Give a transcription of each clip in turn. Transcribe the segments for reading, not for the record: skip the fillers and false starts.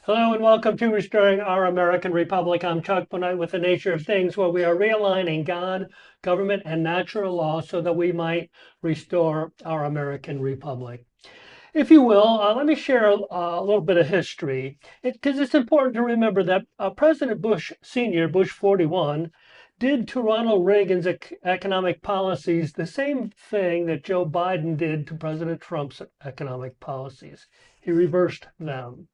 Hello and welcome to Restoring Our American Republic. I'm Chuck Bonite with The Nature of Things, where we are realigning God, government, and natural law so that we might restore our American Republic. If you will, let me share a little bit of history because it's important to remember that President Bush Sr., Bush 41, did to Ronald Reagan's economic policies the same thing that Joe Biden did to President Trump's economic policies. He reversed them.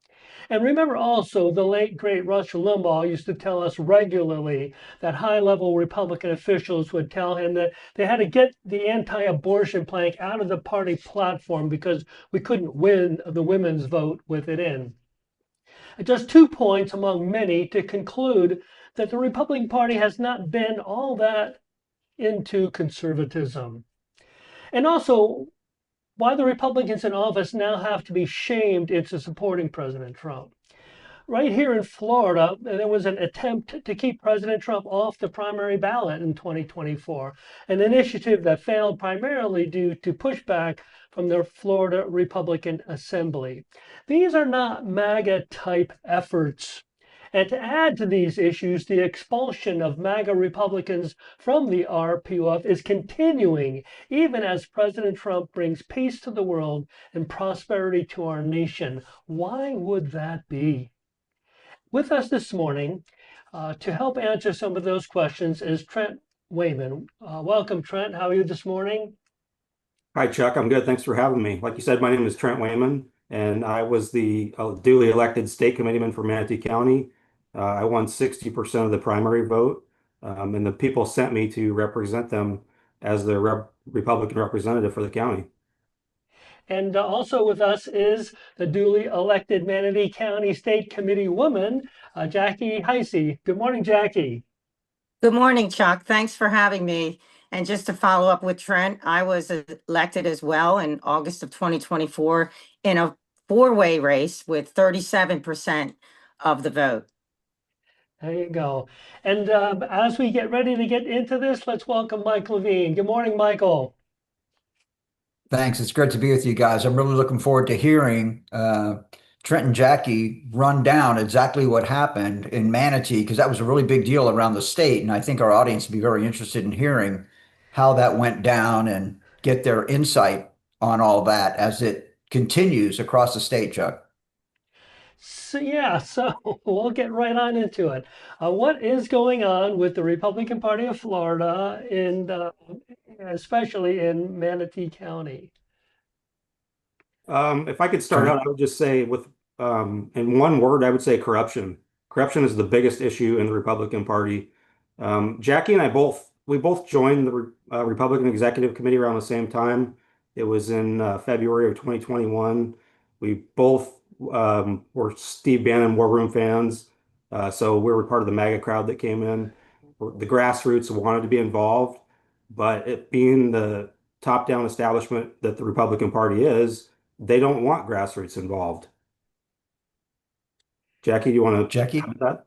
And remember also, the late great Rush Limbaugh used to tell us regularly that high level Republican officials would tell him that they had to get the anti abortion plank out of the party platform because we couldn't win the women's vote with it in. Just 2 points among many to conclude that the Republican Party has not been all that into conservatism. And also, why the Republicans in office now have to be shamed into supporting President Trump. Right here in Florida, there was an attempt to keep President Trump off the primary ballot in 2024, an initiative that failed primarily due to pushback from the Florida Republican Assembly. These are not MAGA type efforts. And to add to these issues, the expulsion of MAGA Republicans from the RPOF is continuing, even as President Trump brings peace to the world and prosperity to our nation. Why would that be? With us this morning to help answer some of those questions is Trent Wayman. Welcome, Trent. How are you this morning? Hi, Chuck. I'm good. Thanks for having me. Like you said, my name is Trent Wayman, and I was the duly elected state committeeman for Manatee County. I won 60% of the primary vote, and the people sent me to represent them as the Republican representative for the county. And also with us is the duly elected Manatee County State Committee woman, Jacki Heisse. Good morning, Jacki. Good morning, Chuck. Thanks for having me. And just to follow up with Trent, I was elected as well in August of 2024 in a four-way race with 37% of the vote. There you go. And as we get ready to get into this, let's welcome Mike Levine. Good morning, Michael. Thanks. It's great to be with you guys. I'm really looking forward to hearing Trent and Jacki run down exactly what happened in Manatee, because that was a really big deal around the state. And I think our audience would be very interested in hearing how that went down and get their insight on all that as it continues across the state, Chuck. So we'll get right on into it. What is going on with the Republican Party of Florida, especially in Manatee County? If I could start Trent? out, I would just say in one word, I would say corruption. Corruption is the biggest issue in the Republican Party. Jacki and we both joined the Republican Executive Committee around the same time. It was in February of 2021. We both were Steve Bannon War Room fans, so we were part of the MAGA crowd that came in. The grassroots wanted to be involved, but it being the top-down establishment that the Republican Party is, they don't want grassroots involved. Jacki, do you want to Jacki? comment that?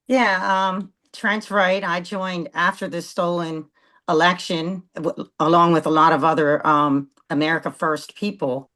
Yeah, Trent's right. I joined after the stolen election, along with a lot of other America First people.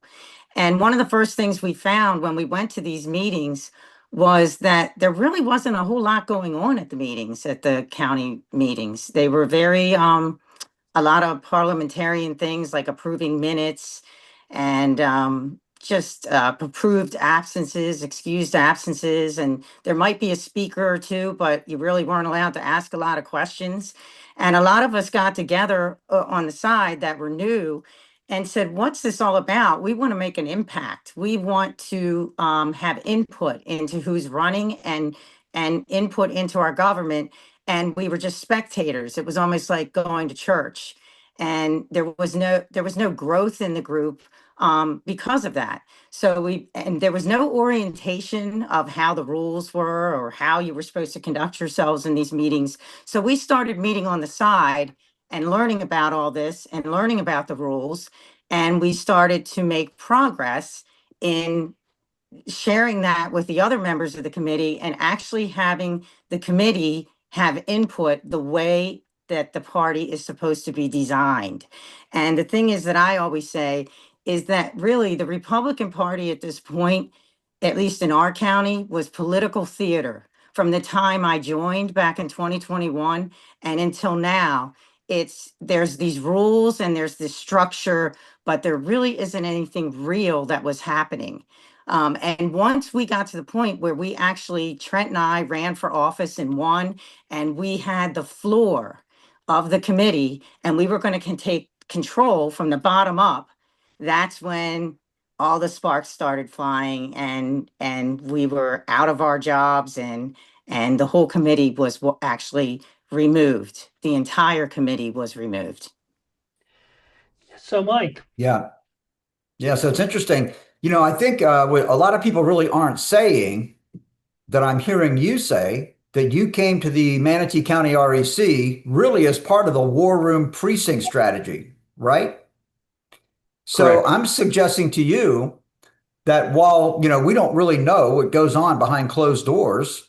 And one of the first things we found when we went to these meetings was that there really wasn't a whole lot going on at the meetings, at the county meetings. They were a lot of parliamentarian things like approving minutes and just approved absences, excused absences. And there might be a speaker or two, but you really weren't allowed to ask a lot of questions. And a lot of us got together on the side that were new and said, what's this all about? We want to make an impact. We want to have input into who's running and input into our government. And we were just spectators. It was almost like going to church. And there was no growth in the group because of that. And there was no orientation of how the rules were or how you were supposed to conduct yourselves in these meetings. So we started meeting on the side and learning about all this and learning about the rules. And we started to make progress in sharing that with the other members of the committee and actually having the committee have input the way that the party is supposed to be designed. And the thing is that I always say is that really the Republican Party at this point at least in our county, was political theater. From the time I joined back in 2021 and until now, there's these rules and there's this structure, but there really isn't anything real that was happening. And once we got to the point where we actually, Trent and I ran for office and won, and we had the floor of the committee, and we were going to take control from the bottom up, that's when all the sparks started flying, and we were out of our jobs, and the whole committee was actually removed. The entire committee was removed. So, Mike, Yeah. Yeah. So it's interesting. I think what a lot of people really aren't saying that I'm hearing you say that you came to the Manatee County REC really as part of the war room precinct strategy, right? So Correct. I'm suggesting to you that while we don't really know what goes on behind closed doors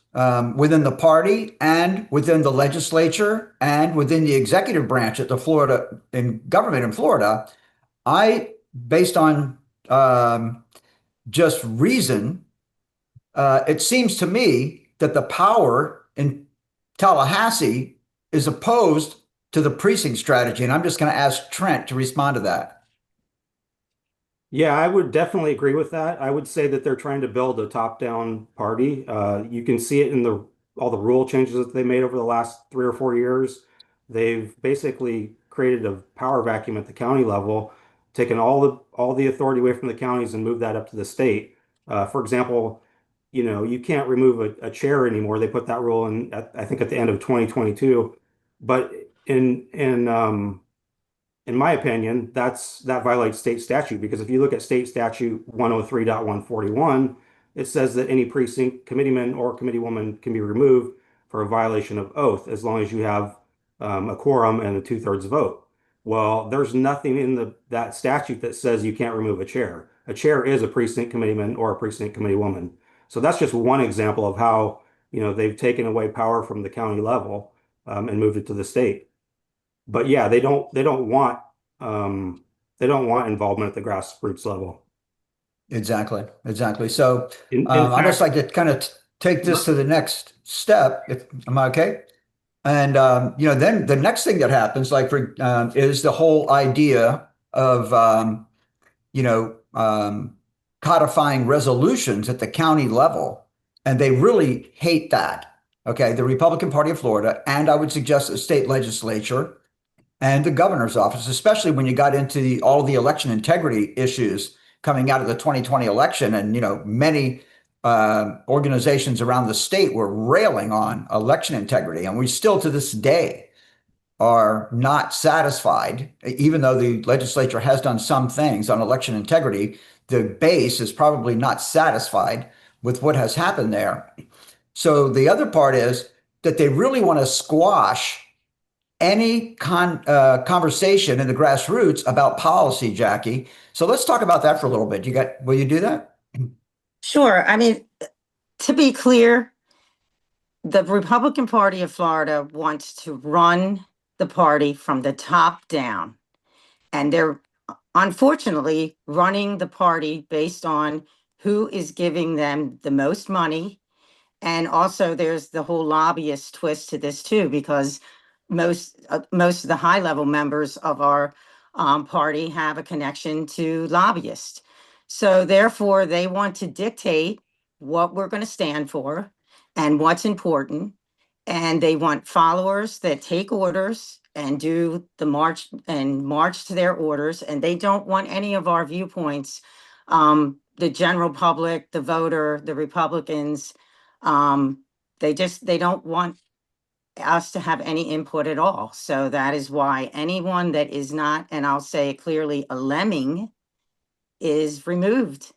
within the party and within the legislature and within the executive branch at the Florida in government in Florida, based on just reason, it seems to me that the power in Tallahassee is opposed to the precinct strategy, and I'm just going to ask Trent to respond to that. Yeah, I would definitely agree with that. I would say that they're trying to build a top-down party. You can see it in all the rule changes that they made over the last 3 or 4 years. They've basically created a power vacuum at the county level, taken all the authority away from the counties and moved that up to the state. For example, you can't remove a chair anymore. They put that rule in, I think, at the end of 2022. But in my opinion, that violates state statute, because if you look at state statute 103.141, it says that any precinct committeeman or committeewoman can be removed for a violation of oath as long as you have a quorum and a 2/3 vote. Well, there's nothing in that statute that says you can't remove a chair. A chair is a precinct committeeman or a precinct committeewoman. So that's just one example of how they've taken away power from the county level and moved it to the state. But yeah, they don't want involvement at the grassroots level. Exactly. So In I'd just fact, like to kind of take this to the next step. Am I okay? And then the next thing that happens, is the whole idea of codifying resolutions at the county level, and they really hate that. Okay, the Republican Party of Florida, and I would suggest the state legislature and the governor's office, especially when you got into all the election integrity issues coming out of the 2020 election, and many organizations around the state were railing on election integrity, and we still to this day are not satisfied. Even though the legislature has done some things on election integrity, the base is probably not satisfied with what has happened there. So the other part is that they really want to squash any conversation in the grassroots about policy, Jacki. So let's talk about that for a little bit. Will you do that? Sure. I mean, to be clear, the Republican Party of Florida wants to run the party from the top down. And they're unfortunately running the party based on who is giving them the most money. And also there's the whole lobbyist twist to this too, because most of the high level members of our party have a connection to lobbyists. So therefore they want to dictate what we're going to stand for and what's important. And they want followers that take orders and do the march to their orders. And they don't want any of our viewpoints. The general public, the voter, the Republicans, they don't want us to have any input at all. So that is why anyone that is not, and I'll say it clearly, a lemming is removed.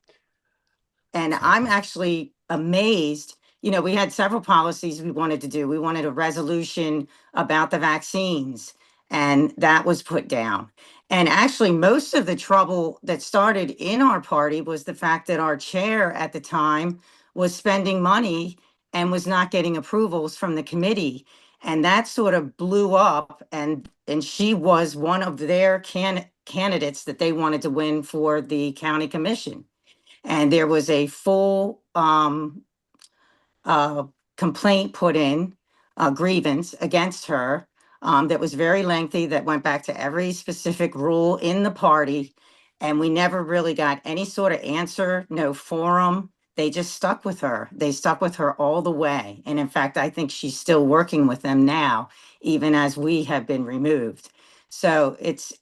And I'm actually amazed. We had several policies we wanted to do. We wanted a resolution about the vaccines, and that was put down. And actually, most of the trouble that started in our party was the fact that our chair at the time was spending money and was not getting approvals from the committee. And that sort of blew up, and she was one of their candidates that they wanted to win for the county commission. And there was a full complaint put in, a grievance against her, that was very lengthy, that went back to every specific rule in the party. And we never really got any sort of answer, no forum. They just stuck with her. They stuck with her all the way. And in fact, I think she's still working with them now, even as we have been removed. So it's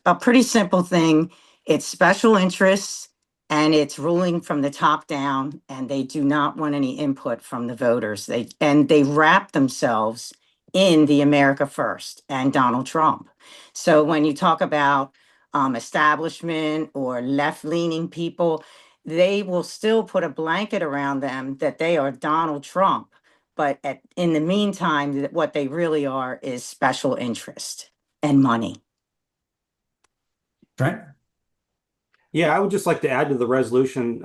a pretty simple thing. It's special interests, and it's ruling from the top down, and they do not want any input from the voters. They wrap themselves in the America First and Donald Trump. So when you talk about establishment or left-leaning people, they will still put a blanket around them that they are Donald Trump. But in the meantime, what they really are is special interest and money. Trent? Yeah, I would just like to add to the resolution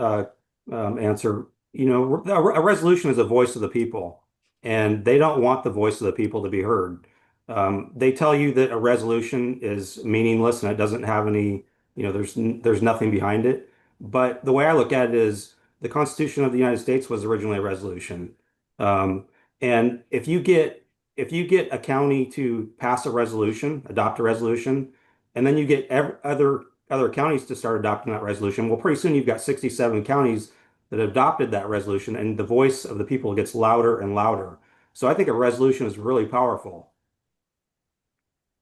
answer. You know, a resolution is a voice of the people, and they don't want the voice of the people to be heard. They tell you that a resolution is meaningless and it doesn't have any, you know, there's nothing behind it. But the way I look at it is the Constitution of the United States was originally a resolution. And if you get a county to pass a resolution, adopt a resolution, and then you get other counties to start adopting that resolution, well, pretty soon you've got 67 counties that adopted that resolution, and the voice of the people gets louder and louder. So I think a resolution is really powerful.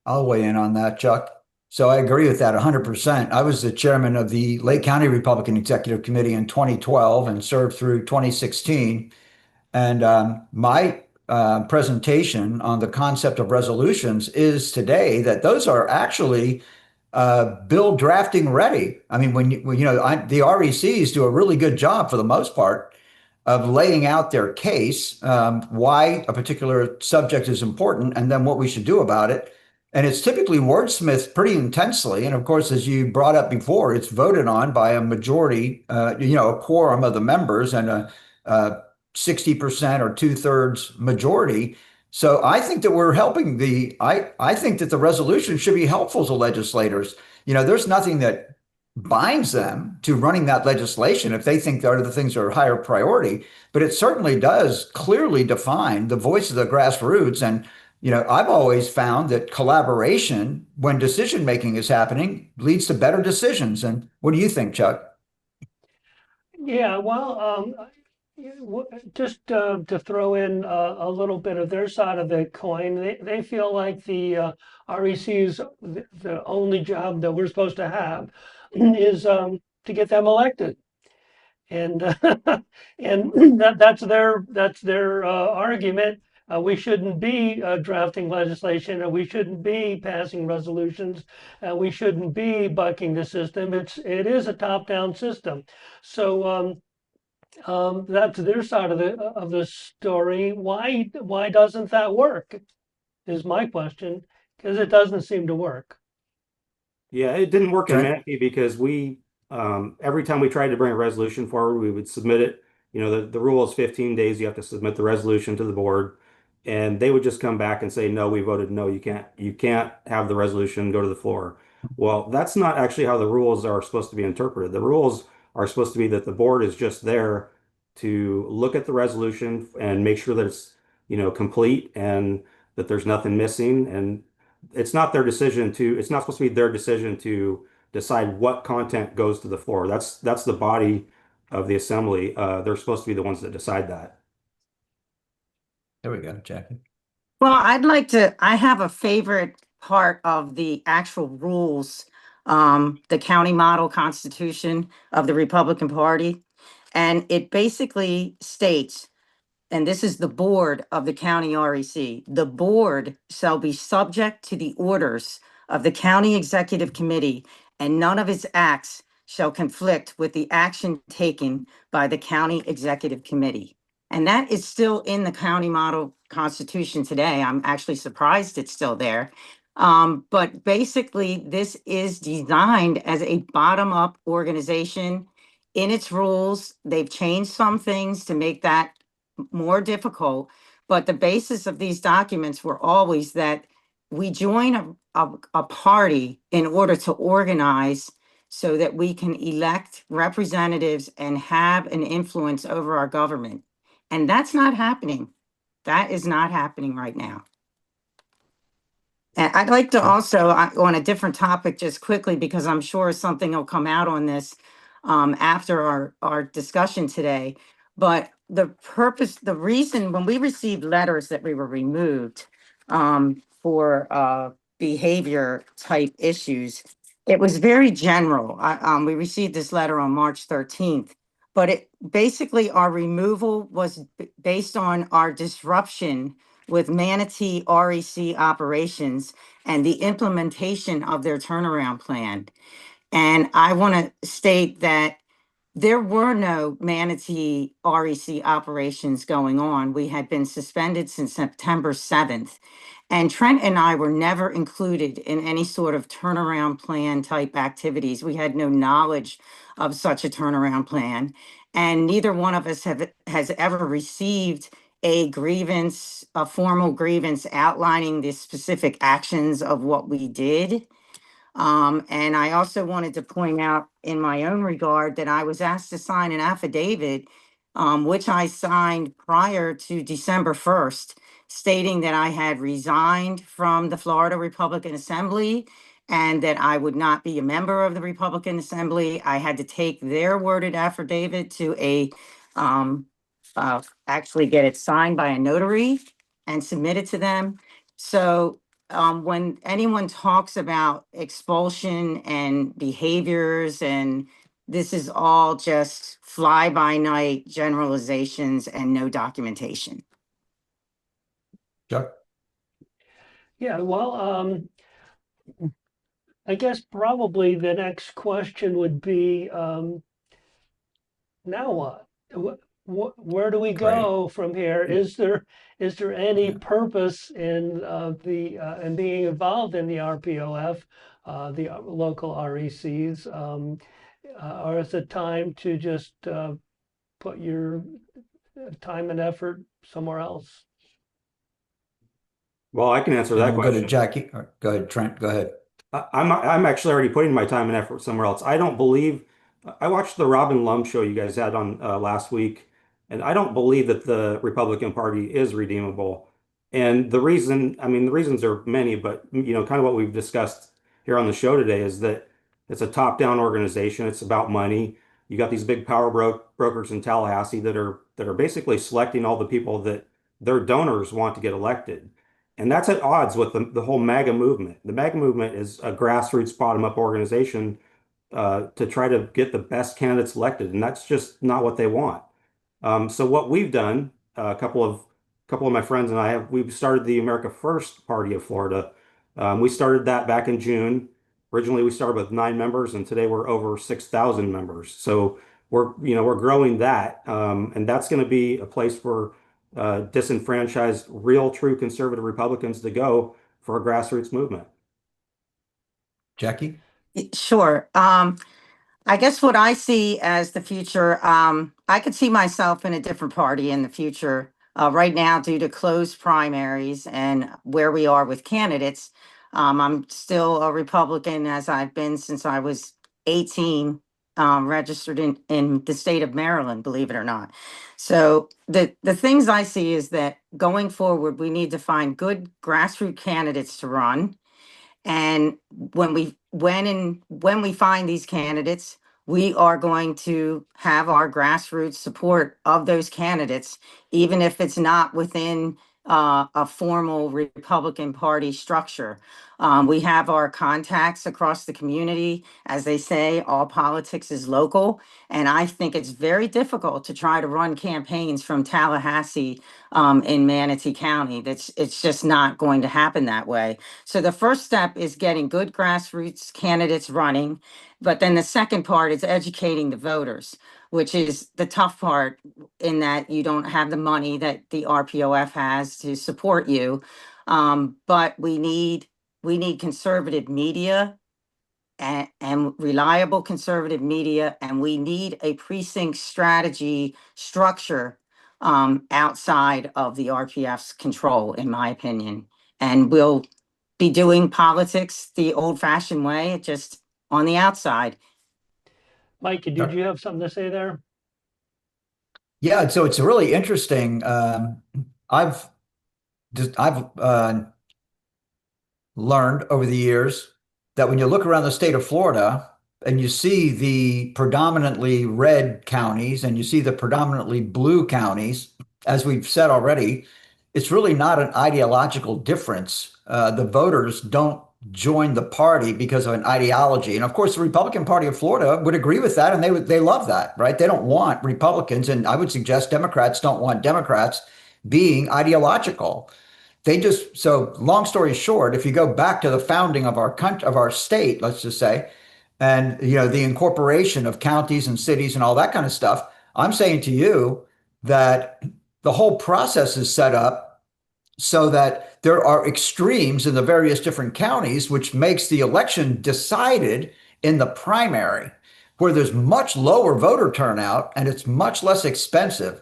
I'll weigh in on that, Chuck. So I agree with that 100%. I was the chairman of the Lake County Republican Executive Committee in 2012 and served through 2016. And my presentation on the concept of resolutions is today that those are actually bill drafting ready. I mean, the RECs do a really good job for the most part of laying out their case, why a particular subject is important, and then what we should do about it. And it's typically wordsmithed pretty intensely. And of course, as you brought up before, it's voted on by a majority, a quorum of the members and a 60% or 2/3 majority. So I think that we're helping I think that the resolution should be helpful to legislators. There's nothing that binds them to running that legislation if they think there are the things that are higher priority, but it certainly does clearly define the voice of the grassroots. And I've always found that collaboration, when decision making is happening, leads to better decisions. And what do you think, Chuck? Yeah, well, just to throw in a little bit of their side of the coin, they feel like the REC's the only job that we're supposed to have is to get them elected, and and that's their argument. We shouldn't be drafting legislation, and we shouldn't be passing resolutions, and we shouldn't be bucking the system. It is a top-down system, so. That's their side of the story. Why doesn't that work? Is my question, because it doesn't seem to work. Yeah, it didn't work in Trent? Manatee because every time we tried to bring a resolution forward, we would submit it. The rule is 15 days. You have to submit the resolution to the board, and they would just come back and say, no, we voted no. You can't have the resolution go to the floor. Well, that's not actually how the rules are supposed to be interpreted. The rules are supposed to be that the board is just there to look at the resolution and make sure that it's, complete and that there's nothing missing. And it's not supposed to be their decision to decide what content goes to the floor. That's the body of the assembly. They're supposed to be the ones that decide that. There we go, Jacki. Well, I have a favorite part of the actual rules, the county model constitution of the Republican Party. And it basically states, and this is the board of the county REC, the board shall be subject to the orders of the county executive committee, and none of its acts shall conflict with the action taken by the county executive committee. And that is still in the county model constitution today. I'm actually surprised it's still there. But basically, this is designed as a bottom-up organization. In its rules, they've changed some things to make that more difficult, but the basis of these documents were always that we join a party in order to organize so that we can elect representatives and have an influence over our government. And that's not happening. That is not happening right now. And I'd like to also, on a different topic, just quickly, because I'm sure something will come out on this after our discussion today. But the reason when we received letters that we were removed for behavior type issues, it was very general. We received this letter on March 13th, but it basically our removal was based on our disruption with Manatee REC operations and the implementation of their turnaround plan. And I want to state that there were no Manatee REC operations going on. We had been suspended since September 7th. And Trent and I were never included in any sort of turnaround plan type activities. We had no knowledge of such a turnaround plan. And neither one of us has ever received a grievance, a formal grievance outlining the specific actions of what we did. And I also wanted to point out in my own regard that I was asked to sign an affidavit, which I signed prior to December 1st, stating that I had resigned from the Florida Republican Assembly and that I would not be a member of the Republican Assembly. I had to take their worded affidavit to actually get it signed by a notary and submit it to them. So when anyone talks about expulsion and behaviors, and this is all just fly by night generalizations and no documentation. Chuck? Yeah, well, I guess probably the next question would be, now what? Where do we go from here? Yeah. Is there any Yeah. purpose in in being involved in the RPOF, the local RECs, or is it time to just put your time and effort somewhere else? Well, I can answer And that we'll go to question. Jackie. Go ahead, Trent. Go ahead. I'm actually already putting my time and effort somewhere else. I don't believe I watched the Robin Lum show you guys had on last week, and I don't believe that the Republican Party is redeemable. And the reason, I mean, the reasons are many, but kind of what we've discussed here on the show today is that it's a top-down organization. It's about money. You got these big power brokers in Tallahassee that are basically selecting all the people that their donors want to get elected. And that's at odds with the whole MAGA movement. The MAGA movement is a grassroots bottom-up organization to try to get the best candidates elected, and that's just not what they want. So what we've done, a couple of my friends and I we've started the America First Party of Florida. We started that back in June. Originally, we started with 9 members, and today we're over 6,000 members. So we're growing that, and that's going to be a place for disenfranchised, real, true conservative Republicans to go for a grassroots movement. Jackie? Sure. I guess what I see as the future, I could see myself in a different party in the future. Right now, due to closed primaries and where we are with candidates, I'm still a Republican as I've been since I was 18, registered in the state of Maryland, believe it or not. So the things I see is that going forward, we need to find good grassroots candidates to run. And when we find these candidates, we are going to have our grassroots support of those candidates, even if it's not within a formal Republican Party structure. We have our contacts across the community. As they say, all politics is local. And I think it's very difficult to try to run campaigns from Tallahassee in Manatee County. It's just not going to happen that way. So the first step is getting good grassroots candidates running. But then the second part is educating the voters, which is the tough part in that you don't have the money that the RPOF has to support you. But we need conservative media and reliable conservative media, and we need a precinct strategy structure outside of the RPF's control, in my opinion. And we'll be doing politics the old-fashioned way, just on the outside. Mike, did you have something to say there? Yeah, so it's really interesting. I've learned over the years that when you look around the state of Florida and you see the predominantly red counties and you see the predominantly blue counties, as we've said already, it's really not an ideological difference. The voters don't join the party because of an ideology. And of course, the Republican Party of Florida would agree with that, and they love that, right? They don't want Republicans, and I would suggest Democrats don't want Democrats being ideological. They just, so long story short, if you go back to the founding of our country, of our state, let's just say, and the incorporation of counties and cities and all that kind of stuff, I'm saying to you that the whole process is set up so that there are extremes in the various different counties, which makes the election decided in the primary, where there's much lower voter turnout and it's much less expensive.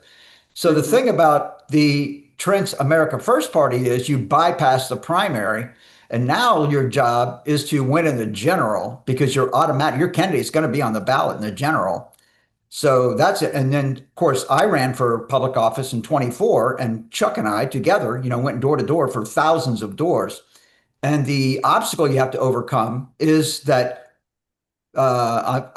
So the thing about the Trent's America First Party is you bypass the primary, and now your job is to win in the general because your candidate is going to be on the ballot in the general. So that's it. And then, of course, I ran for public office in 24, and Chuck and I together, went door to door for thousands of doors. And the obstacle you have to overcome is that a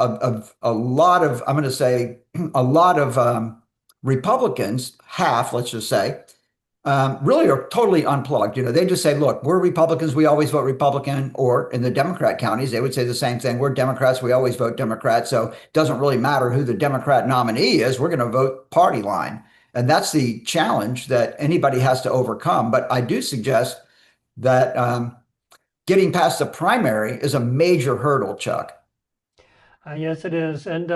lot of, I'm going to say, a lot of Republicans, half, let's just say, really are totally unplugged. They just say, look, we're Republicans, we always vote Republican. Or in the Democrat counties, they would say the same thing. We're Democrats, we always vote Democrat. So it doesn't really matter who the Democrat nominee is. We're going to vote party line. And that's the challenge that anybody has to overcome. But I do suggest that getting past the primary is a major hurdle, Chuck. Yes, it is. And,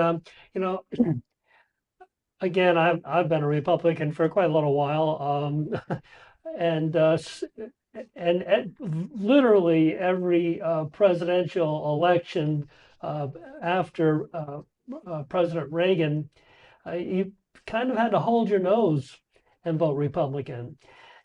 again, I've been a Republican for quite a little while, and literally every presidential election after President Reagan, you kind of had to hold your nose and vote Republican.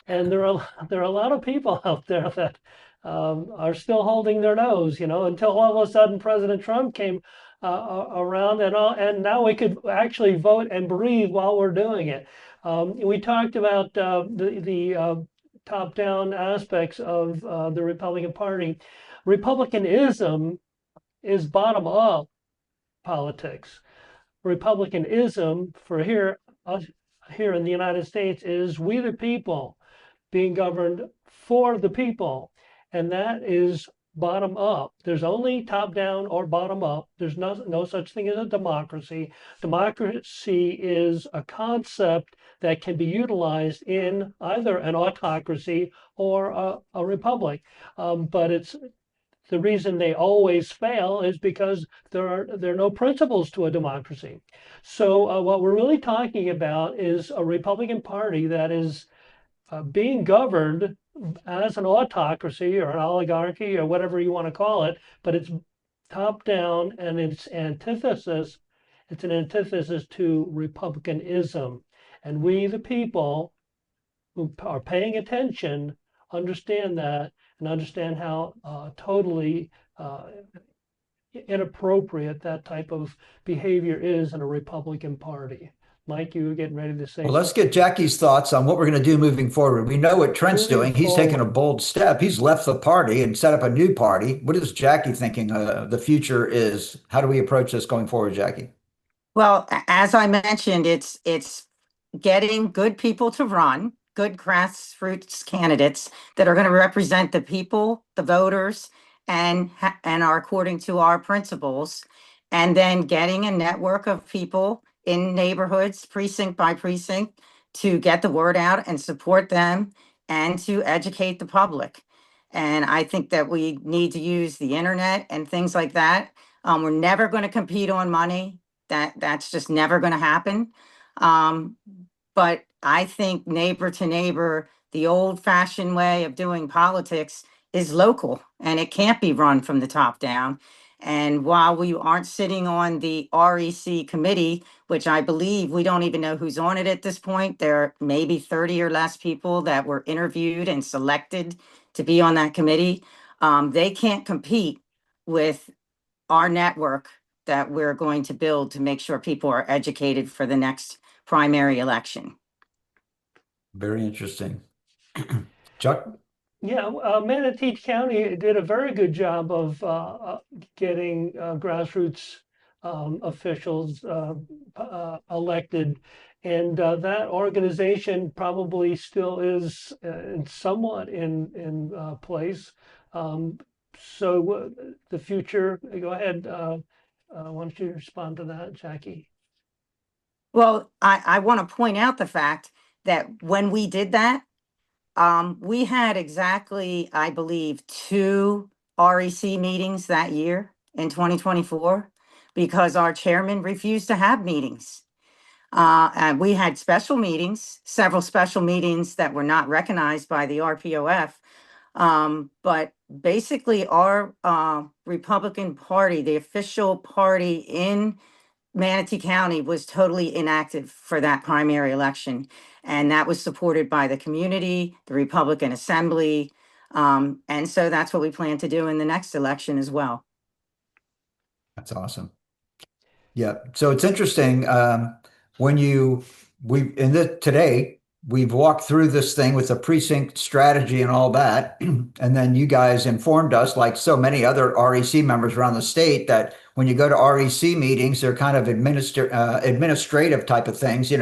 And there are a lot of people out there that are still holding their nose, until all of a sudden President Trump came around, and now we could actually vote and breathe while we're doing it. We talked about the top-down aspects of the Republican Party. Republicanism is bottom-up politics. Republicanism for us here in the United States is we the people being governed for the people, and that is bottom up. There's only top down or bottom up. There's no such thing as a democracy. Democracy is a concept that can be utilized in either an autocracy or a republic. But it's the reason they always fail is because there are no principles to a democracy. So what we're really talking about is a Republican Party that is being governed as an autocracy or an oligarchy or whatever you want to call it, but it's top down, and it's an antithesis to republicanism. And we, the people who are paying attention, understand that and understand how totally inappropriate that type of behavior is in a Republican Party. Mike, you were getting ready to say. Well, let's get Jacki's thoughts on what we're going to do moving forward. We know what Trent's doing. He's taken a bold step. He's left the party and set up a new party. What is Jacki thinking the future is? How do we approach this going forward, Jacki? Well, as I mentioned, it's getting good people to run, good grassroots candidates that are going to represent the people, the voters, and are according to our principles, and then getting a network of people in neighborhoods, precinct by precinct, to get the word out and support them and to educate the public. And I think that we need to use the internet and things like that. We're never going to compete on money. That's just never going to happen. But I think neighbor to neighbor, the old-fashioned way of doing politics is local, and it can't be run from the top down. And while we aren't sitting on the REC committee, which I believe we don't even know who's on it at this point, there are maybe 30 or less people that were interviewed and selected to be on that committee. They can't compete with our network that we're going to build to make sure people are educated for the next primary election. Very interesting. Chuck? Yeah, Manatee County did a very good job of getting grassroots officials elected, and that organization probably still is somewhat in place. So the future, go ahead. Why don't you respond to that, Jacki? Well, I want to point out the fact that when we did that, we had exactly, I believe, 2 REC meetings that year in 2024 because our chairman refused to have meetings. And we had special meetings, several special meetings that were not recognized by the RPOF. But basically our Republican Party, the official party in Manatee County, was totally inactive for that primary election. And that was supported by the community, the Republican Assembly. And so that's what we plan to do in the next election as well. That's awesome. Yeah. So it's interesting. Today we've walked through this thing with the precinct strategy and all that. And then you guys informed us, like so many other REC members around the state, that when you go to REC meetings, they're kind of administrative type of things,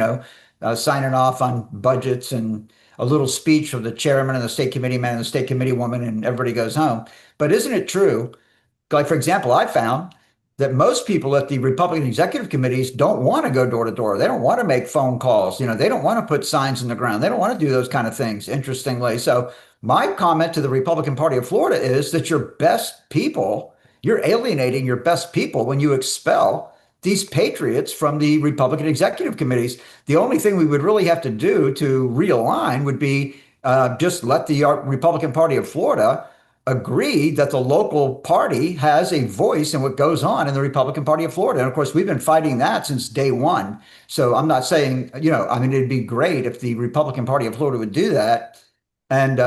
signing off on budgets and a little speech from the chairman and the state committee man and the state committee woman, and everybody goes home. But isn't it true? Like, for example, I found that most people at the Republican executive committees don't want to go door to door. They don't want to make phone calls. They don't want to put signs in the ground. They don't want to do those kind of things, interestingly. So my comment to the Republican Party of Florida is that your best people, you're alienating your best people when you expel these patriots from the Republican executive committees. The only thing we would really have to do to realign would be just let the Republican Party of Florida agree that the local party has a voice in what goes on in the Republican Party of Florida. And of course, we've been fighting that since day one. So I'm not saying, it'd be great if the Republican Party of Florida would do that. And,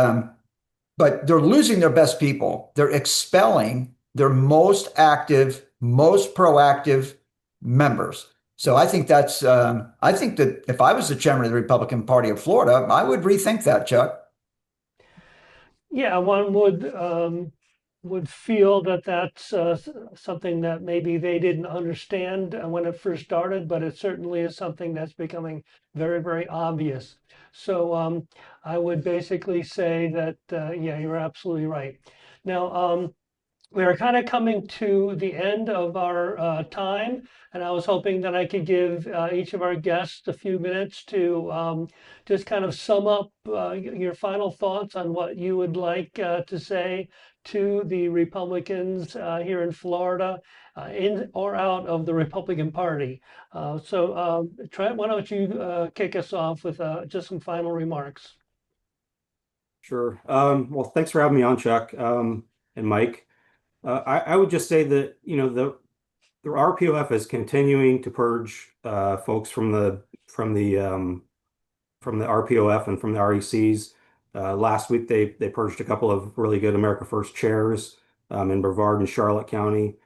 but they're losing their best people. They're expelling their most active, most proactive members. So I think I think that if I was the chairman of the Republican Party of Florida, I would rethink that, Chuck. Yeah, one would feel that that's something that maybe they didn't understand when it first started, but it certainly is something that's becoming very, very obvious. So I would basically say that, yeah, you're absolutely right. Now, we are kind of coming to the end of our time, and I was hoping that I could give each of our guests a few minutes to just kind of sum up your final thoughts on what you would like to say to the Republicans here in Florida, in or out of the Republican Party. So Trent, why don't you kick us off with just some final remarks? Sure. Well, thanks for having me on, Chuck, and Mike. I would just say that, the RPOF is continuing to purge folks from the RPOF and from the RECs. Last week they purged a couple of really good America First chairs in Brevard and Charlotte County.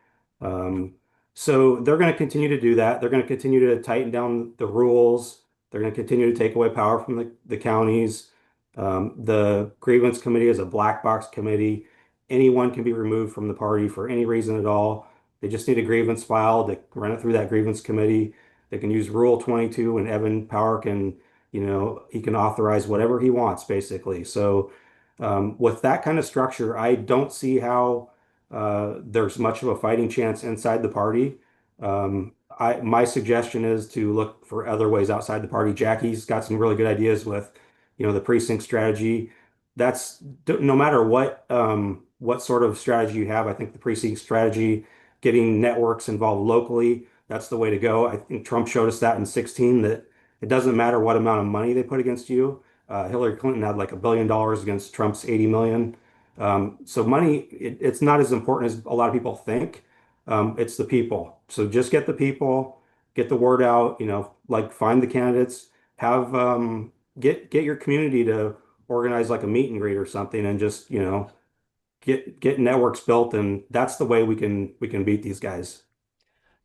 So they're going to continue to do that. They're going to continue to tighten down the rules. They're going to continue to take away power from the counties. The grievance committee is a black box committee. Anyone can be removed from the party for any reason at all. They just need a grievance filed. They run it through that grievance committee. They can use Rule 22, and Evan Power can, he can authorize whatever he wants, basically. So with that kind of structure, I don't see how there's much of a fighting chance inside the party. My suggestion is to look for other ways outside the party. Jacki's got some really good ideas with, the precinct strategy. That's no matter what sort of strategy you have. I think the precinct strategy, getting networks involved locally, that's the way to go. I think Trump showed us that in 2016, that it doesn't matter what amount of money they put against you. Hillary Clinton had like $1 billion against Trump's 80 million. So money, it's not as important as a lot of people think. It's the people. So just get the people, get the word out, like find the candidates, have get your community to organize like a meet and greet or something, and just, get networks built, and that's the way we can beat these guys.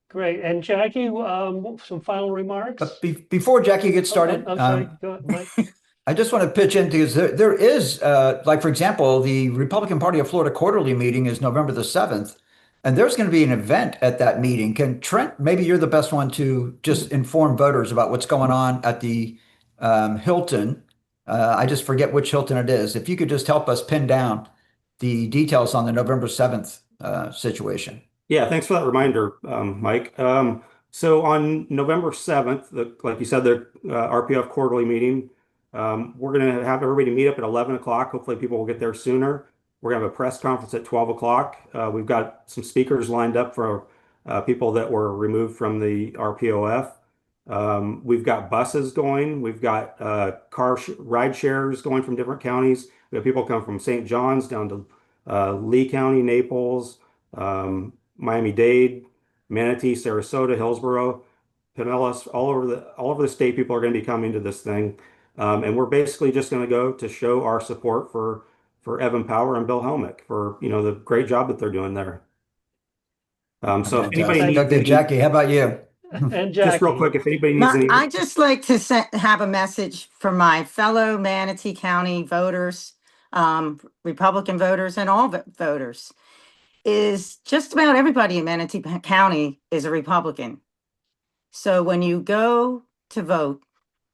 Great. And Jackie, some final remarks? But before Jackie gets started, I'm sorry. Go ahead, Mike. I just want to pitch in because there is, like, for example, the Republican Party of Florida quarterly meeting is November the 7th, and there's going to be an event at that meeting. Can Trent, maybe you're the best one to just inform voters about what's going on at the Hilton. I just forget which Hilton it is. If you could just help us pin down the details on the November 7th situation. Yeah, thanks for that reminder, Mike. So on November 7th, like you said, the RPOF quarterly meeting, we're going to have everybody meet up at 11 o'clock. Hopefully people will get there sooner. We're going to have a press conference at 12 o'clock. We've got some speakers lined up for people that were removed from the RPOF. We've got buses going. We've got ride shares going from different counties. We have people come from St. John's down to Lee County, Naples, Miami-Dade, Manatee, Sarasota, Hillsborough, Pinellas, all over the state. People are going to be coming to this thing, and we're basically just going to go to show our support for Evan Power and Bill Helmick for the great job that they're doing there. So if anybody needs Okay, Jackie, how about you? And just real Jackie. quick, if anybody needs any, I just like to have a message for my fellow Manatee County voters, Republican voters, and all voters. Is just about everybody in Manatee County is a Republican. So when you go to vote,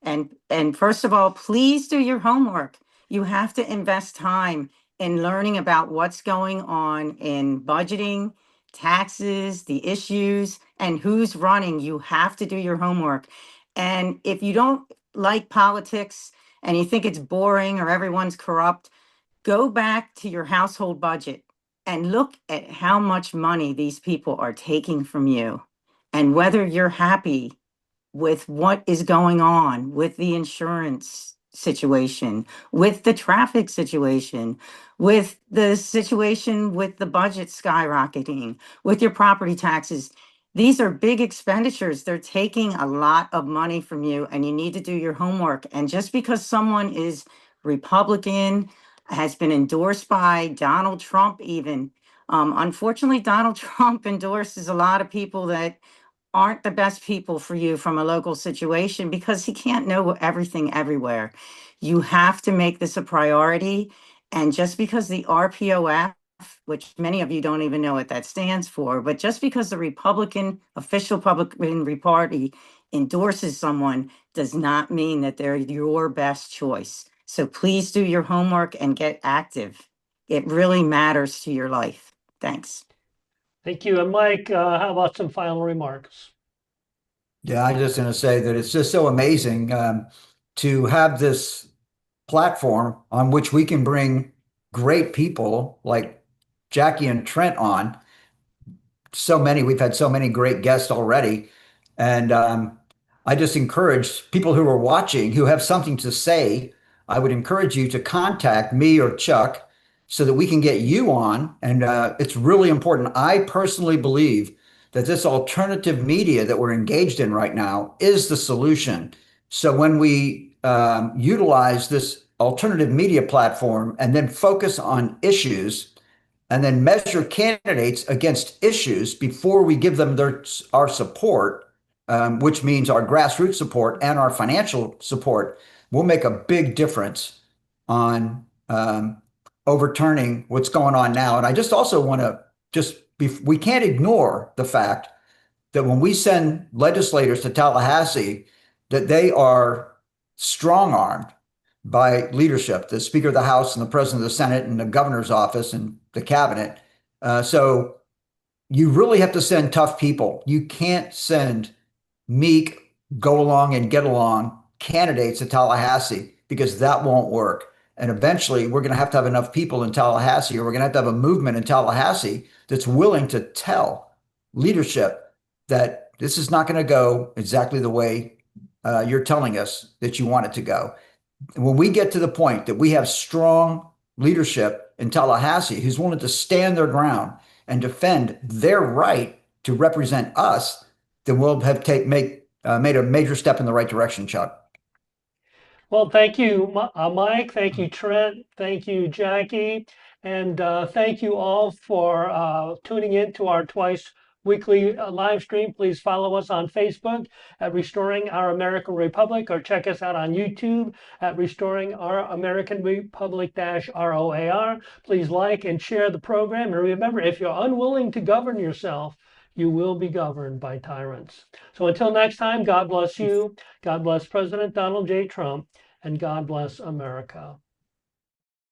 and first of all, please do your homework. You have to invest time in learning about what's going on in budgeting, taxes, the issues, and who's running. You have to do your homework. And if you don't like politics and you think it's boring or everyone's corrupt, go back to your household budget and look at how much money these people are taking from you and whether you're happy with what is going on with the insurance situation, with the traffic situation, with the situation with the budget skyrocketing, with your property taxes. These are big expenditures. They're taking a lot of money from you, and you need to do your homework. And just because someone is Republican, has been endorsed by Donald Trump even. Unfortunately, Donald Trump endorses a lot of people that aren't the best people for you from a local situation because he can't know everything everywhere. You have to make this a priority. And just because the RPOF, which many of you don't even know what that stands for, but just because the official Republican Party endorses someone does not mean that they're your best choice. So please do your homework and get active. It really matters to your life. Thanks. Thank you. And Mike, how about some final remarks? Yeah, I'm just going to say that it's just so amazing to have this platform on which we can bring great people like Jackie and Trent on. We've had so many great guests already. And I just encourage people who are watching who have something to say, I would encourage you to contact me or Chuck so that we can get you on. And it's really important. I personally believe that this alternative media that we're engaged in right now is the solution. So when we utilize this alternative media platform and then focus on issues and then measure candidates against issues before we give them our support, which means our grassroots support and our financial support, will make a big difference on overturning what's going on now. And I just also want to we can't ignore the fact that when we send legislators to Tallahassee, that they are strong-armed by leadership, the Speaker of the House and the President of the Senate and the governor's office and the cabinet. So you really have to send tough people. You can't send meek, go along and get along candidates to Tallahassee because that won't work. And eventually we're going to have enough people in Tallahassee, or we're going to have a movement in Tallahassee that's willing to tell leadership that this is not going to go exactly the way you're telling us that you want it to go. When we get to the point that we have strong leadership in Tallahassee who's willing to stand their ground and defend their right to represent us, then we'll have made a major step in the right direction, Chuck. Well, thank you, Mike. Thank you, Trent. Thank you, Jackie. And thank you all for tuning in to our twice weekly live stream, please follow us on Facebook at Restoring Our American Republic, or check us out on YouTube at Restoring Our American Republic -ROAR. Please like and share the program. And remember, if you're unwilling to govern yourself, you will be governed by tyrants. So until next time, God bless you. God bless President Donald J. Trump, and God bless America.